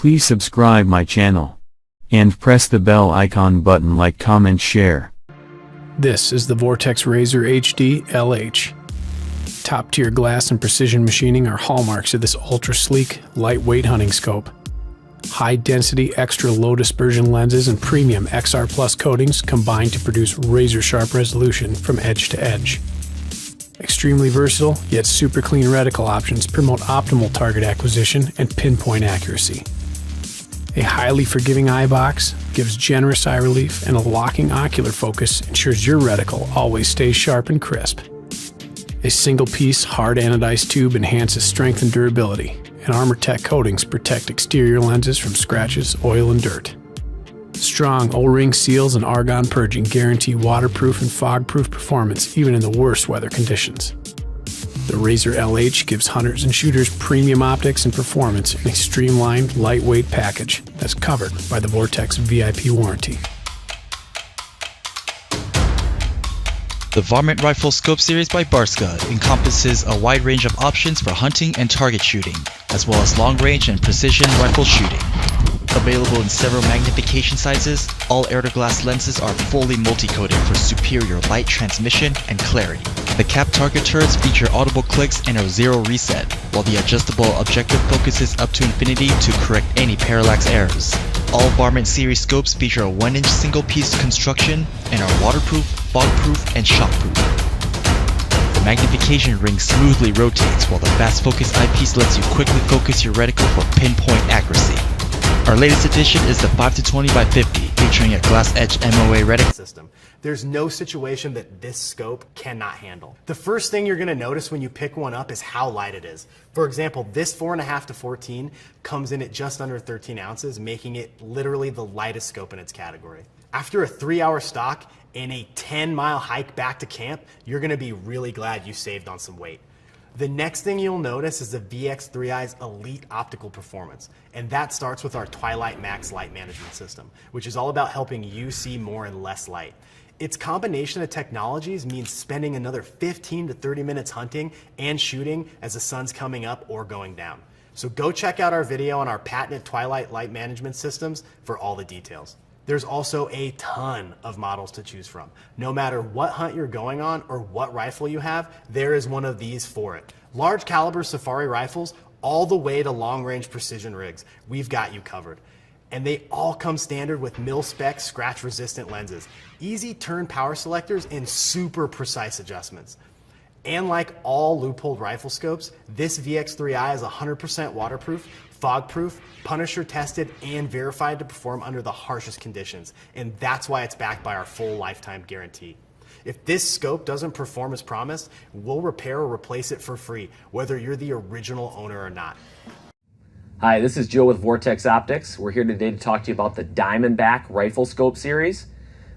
Please subscribe my channel. And press the bell icon button, like, comment, share. This is the Vortex Razor HD LH. Top-tier glass and precision machining are hallmarks of this ultra-sleek, lightweight hunting scope. High-density extra low dispersion lenses and premium XR Plus coatings combine to produce razor-sharp resolution from edge to edge. Extremely versatile, yet super clean reticle options promote optimal target acquisition and pinpoint accuracy. A highly forgiving eye box gives generous eye relief, and a locking ocular focus ensures your reticle always stays sharp and crisp. A single-piece hard anodized tube enhances strength and durability, and ArmorTech coatings protect exterior lenses from scratches, oil, and dirt. Strong O-ring seals and argon purging guarantee waterproof and fog-proof performance even in the worst weather conditions. The Razor LH gives hunters and shooters premium optics and performance in a streamlined, lightweight package that's covered by the Vortex VIP warranty. The Varmint Rifle Scope Series by Barska encompasses a wide range of options for hunting and target shooting, as well as long-range and precision rifle shooting. Available in several magnification sizes, all air-to-glass lenses are fully multi-coated for superior light transmission and clarity. The cap target turrets feature audible clicks and a zero reset, while the adjustable objective focuses up to infinity to correct any parallax errors. All Varmint series scopes feature a 1-inch single-piece construction and are waterproof, fog-proof, and shockproof. The magnification ring smoothly rotates, while the fast focus eyepiece lets you quickly focus your reticle for pinpoint accuracy. Our latest addition is the 5-20 by 50, featuring a glass edge MOA reticle system. There's no situation that this scope cannot handle. The first thing you're gonna notice when you pick one up is how light it is. For example, this 4.5 to 14 comes in at just under 13 ounces, making it literally the lightest scope in its category. After a 3-hour stock and a 10-mile hike back to camp, you're gonna be really glad you saved on some weight. The next thing you'll notice is the VX3I's elite optical performance, and that starts with our Twilight Max light management system, which is all about helping you see more in less light. Its combination of technologies means spending another 15 to 30 minutes hunting and shooting as the sun's coming up or going down. So go check out our video on our patented Twilight light management systems for all the details. There's also a ton of models to choose from. No matter what hunt you're going on or what rifle you have, there is one of these for it. Large caliber safari rifles all the way to long range precision rigs, we've got you covered. And they all come standard with mil-spec scratch resistant lenses, easy turn power selectors, and super precise adjustments. And like all Leupold rifle scopes, this VX3I is 100% waterproof, fog-proof, Punisher tested, and verified to perform under the harshest conditions. And that's why it's backed by our full lifetime guarantee. If this scope doesn't perform as promised, we'll repair or replace it for free, whether you're the original owner or not. Hi, this is Joe with Vortex Optics. We're here today to talk to you about the Diamondback Rifle Scope Series.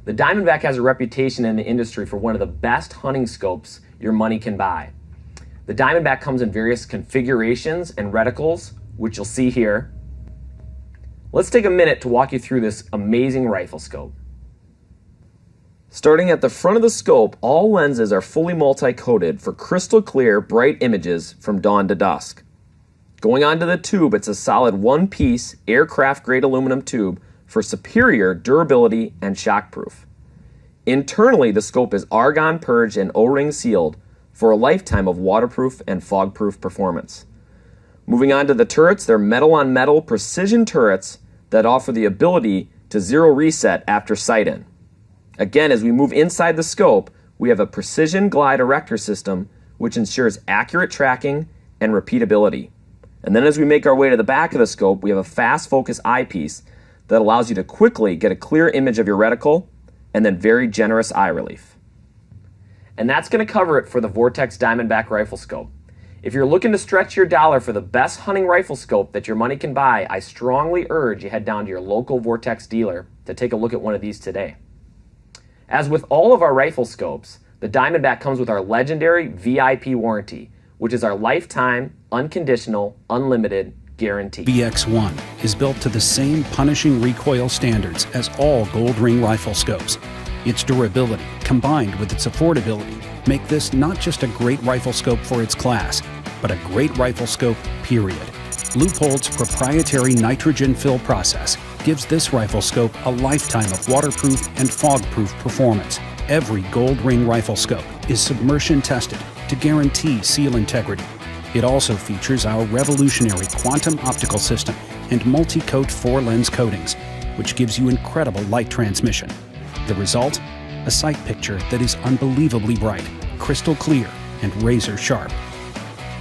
The Diamondback has a reputation in the industry for one of the best hunting scopes your money can buy. The Diamondback comes in various configurations and reticles, which you'll see here. Let's take a minute to walk you through this amazing rifle scope. Starting at the front of the scope, all lenses are fully multi-coated for crystal clear, bright images from dawn to dusk. Going on to the tube, it's a solid one-piece aircraft-grade aluminum tube for superior durability and shockproof. Internally, the scope is argon purged and O-ring sealed for a lifetime of waterproof and fog-proof performance. Moving on to the turrets, they're metal-on-metal precision turrets that offer the ability to zero reset after sight-in. Again, as we move inside the scope, we have a precision glide erector system which ensures accurate tracking and repeatability. And then as we make our way to the back of the scope, we have a fast focus eyepiece that allows you to quickly get a clear image of your reticle and then very generous eye relief. And that's going to cover it for the Vortex Diamondback Rifle Scope. If you're looking to stretch your dollar for the best hunting rifle scope that your money can buy, I strongly urge you head down to your local Vortex dealer to take a look at one of these today. As with all of our rifle scopes, the Diamondback comes with our legendary VIP warranty, which is our lifetime, unconditional, unlimited guarantee. VX1 is built to the same punishing recoil standards as all Gold Ring rifle scopes. Its durability, combined with its affordability, make this not just a great rifle scope for its class, but a great rifle scope, period. Leupold's proprietary nitrogen fill process gives this rifle scope a lifetime of waterproof and fog-proof performance. Every Gold Ring rifle scope is submersion tested to guarantee seal integrity. It also features our revolutionary quantum optical system and multi-coat 4-lens coatings, which gives you incredible light transmission. The result? A sight picture that is unbelievably bright, crystal clear, and razor sharp.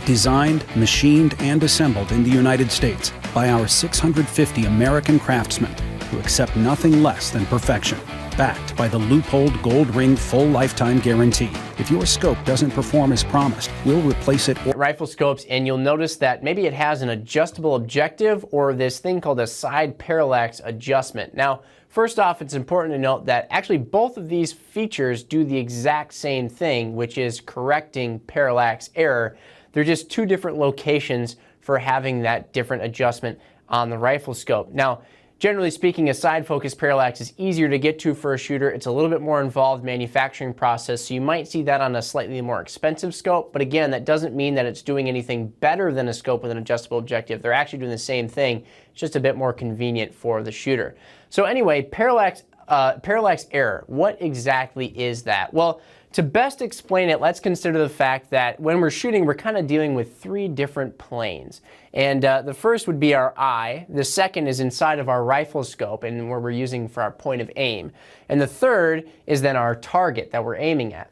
Designed, machined, and assembled in the United States by our 650 American craftsmen who accept nothing less than perfection. Backed by the Leupold Gold Ring full lifetime guarantee. If your scope doesn't perform as promised, we'll replace it. Rifle scopes, and you'll notice that maybe it has an adjustable objective or this thing called a side parallax adjustment. Now, first off, it's important to note that actually both of these features do the exact same thing, which is correcting parallax error. They're just two different locations for having that different adjustment on the rifle scope. Now, generally speaking, a side focus parallax is easier to get to for a shooter. It's a little bit more involved manufacturing process, so you might see that on a slightly more expensive scope. But again, that doesn't mean that it's doing anything better than a scope with an adjustable objective. They're actually doing the same thing. It's just a bit more convenient for the shooter. So anyway, parallax error. What exactly is that? Well, to best explain it, let's consider the fact that when we're shooting, we're kind of dealing with three different planes. And the first would be our eye. The second is inside of our rifle scope and where we're using for our point of aim. And the third is then our target that we're aiming at.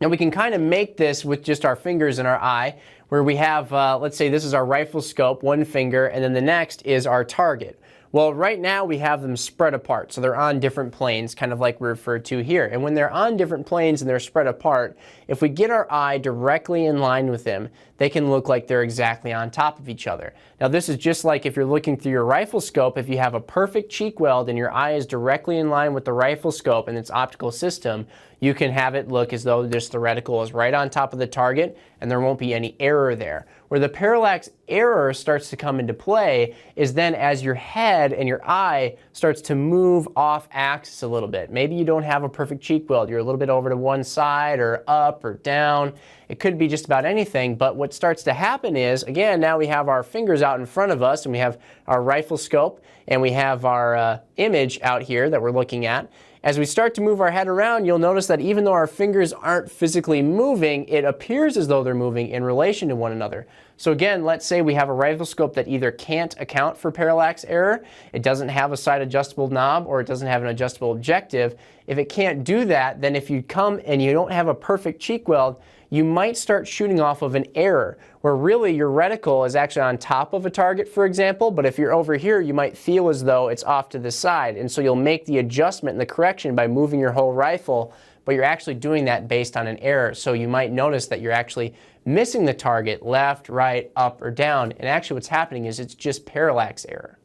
Now we can kind of make this with just our fingers in our eye, where we have, let's say this is our rifle scope, one finger, and then the next is our target. Well, right now we have them spread apart, so they're on different planes, kind of like we referred to here. And when they're on different planes and they're spread apart, if we get our eye directly in line with them, they can look like they're exactly on top of each other. Now this is just like if you're looking through your rifle scope, if you have a perfect cheek weld and your eye is directly in line with the rifle scope and its optical system, you can have it look as though just the reticle is right on top of the target and there won't be any error there. Where the parallax error starts to come into play is then as your head and your eye starts to move off axis a little bit. Maybe you don't have a perfect cheek weld. You're a little bit over to one side or up or down. It could be just about anything, but what starts to happen is, again, now we have our fingers out in front of us and we have our rifle scope and we have our image out here that we're looking at. As we start to move our head around, you'll notice that even though our fingers aren't physically moving, it appears as though they're moving in relation to one another. So again, let's say we have a rifle scope that either can't account for parallax error, it doesn't have a side adjustable knob, or it doesn't have an adjustable objective. If it can't do that, then if you come and you don't have a perfect cheek weld, you might start shooting off of an error, where really your reticle is actually on top of a target, for example, but if you're over here, you might feel as though it's off to the side, and so you'll make the adjustment and the correction by moving your whole rifle, but you're actually doing that based on an error. So you might notice that you're actually missing the target left, right, up, or down, and actually what's happening is it's just parallax error.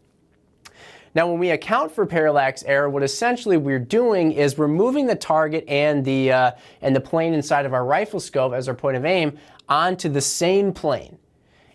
Now when we account for parallax error, what essentially we're doing is we're moving the target and the plane inside of our rifle scope as our point of aim onto the same plane.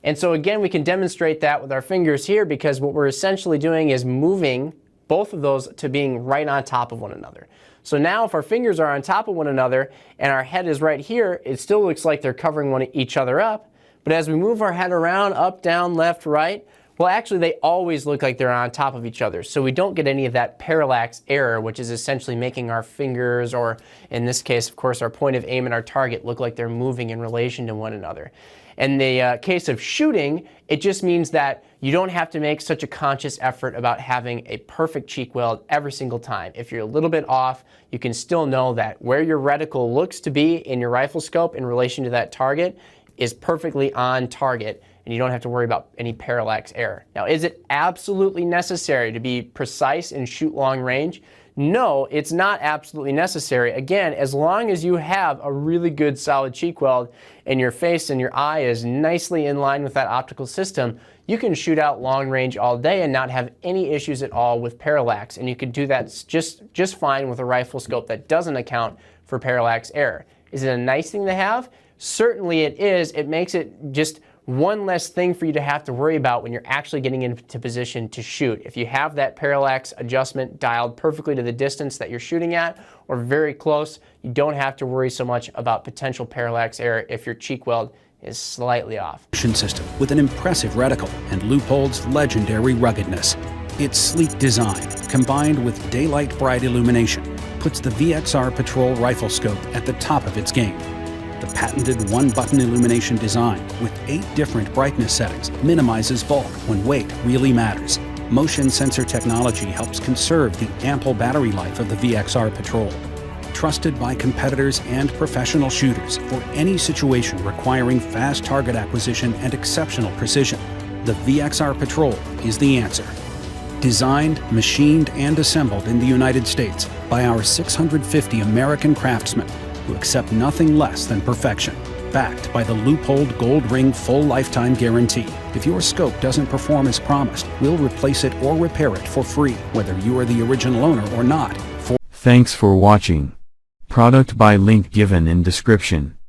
And so again, we can demonstrate that with our fingers here, because what we're essentially doing is moving both of those to being right on top of one another. So now if our fingers are on top of one another and our head is right here, it still looks like they're covering each other up. But as we move our head around, up, down, left, right, well, actually, they always look like they're on top of each other. So we don't get any of that parallax error, which is essentially making our fingers, or in this case, of course, our point of aim and our target look like they're moving in relation to one another. In the case of shooting, it just means that you don't have to make such a conscious effort about having a perfect cheek weld every single time. If you're a little bit off, you can still know that where your reticle looks to be in your rifle scope in relation to that target is perfectly on target, and you don't have to worry about any parallax error. Now, is it absolutely necessary to be precise and shoot long range? No, it's not absolutely necessary. Again, as long as you have a really good solid cheek weld and your face and your eye is nicely in line with that optical system, you can shoot out long range all day and not have any issues at all with parallax. And you can do that just fine with a rifle scope that doesn't account for parallax error. Is it a nice thing to have? Certainly it is. It makes it just one less thing for you to have to worry about when you're actually getting into position to shoot. If you have that parallax adjustment dialed perfectly to the distance that you're shooting at, or very close, you don't have to worry so much about potential parallax error if your cheek weld is slightly off. System with an impressive reticle and Leupold's legendary ruggedness. Its sleek design, combined with daylight bright illumination, puts the VXR Patrol rifle scope at the top of its game. The patented one-button illumination design with 8 different brightness settings minimizes bulk when weight really matters. Motion sensor technology helps conserve the ample battery life of the VXR Patrol. Trusted by competitors and professional shooters for any situation requiring fast target acquisition and exceptional precision, the VXR Patrol is the answer. Designed, machined, and assembled in the United States by our 650 American craftsmen who accept nothing less than perfection. Backed by the Leupold Gold Ring full lifetime guarantee. If your scope doesn't perform as promised, we'll replace it or repair it for free, whether you are the original owner or not. Thanks for watching. Product by link given in description.